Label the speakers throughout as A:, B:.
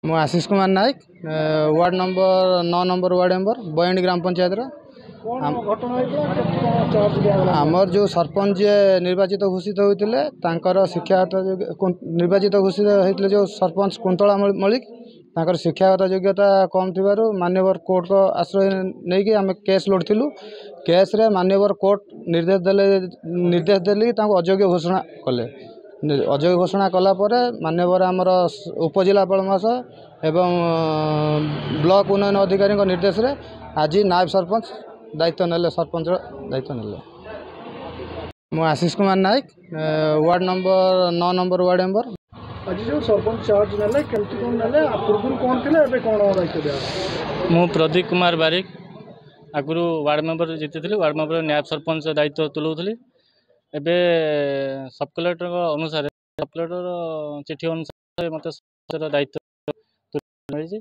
A: ମୁଁ Ashish Kumar Nayak ward number 9 number ward member Bayandi ग्राम पंचायत आमर जो सरपंच जी निर्वाचित घोषित होते शिक्षागत निर्वाचित घोषित होते जो सरपंच कुंतला मलिक शिक्षागत योग्यता कम थी मान्यवर कोर्ट को आश्रय नहीं आम केस लड़ू केस रे मान्यवर कोर्ट निर्देश देली अयोग्य घोषणा कले अयोग्य घोषणा कलापर मान्यवर आमर उपजिलापाल महाशय एवं ब्लॉक उन्नयन अधिकारी निर्देश रे आज नायब सरपंच दायित्व नेले सरपंच दायित्व नेले। मु Ashish Kumar Nayak ward number 9 number ward member.
B: आज जो सरपंच चार्ज नेले केमती कोन नेले पूर्व कोन थिले एबे कोन दायित्व दिया?
C: मु प्रदीप कुमार बारिक आगुरु वार्ड मेंबर जीति वार्ड मेंबर नायब सरपंच दायित्व तुलौली एबे सब कलेक्टर अनुसार सब कलेक्टर चिठी अनुसार मत दायित्व मिली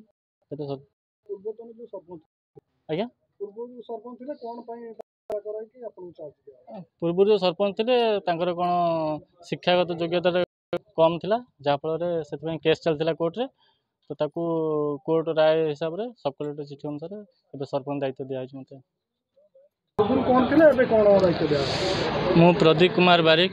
B: पूर्वतन जो सरपंच
C: आज्ञा
B: पूर्व जो सरपंच थिले कोन पई कराई कि आपन चार्ज दिया?
C: पूर्व जो सरपंच थिले तांकर कोन शिक्षागत योग्यता कम थिला जा फल से केस चलता कोर्ट रे तो ताकू कोर्ट राय हिसाब रे सब कलेक्टर चिठी अनुसार एबे सरपंच दायित्व दिया मते।
B: पूर्व कोन थिले एबे कोन दायित्व दिया?
C: मु प्रदीप कुमार बारिक।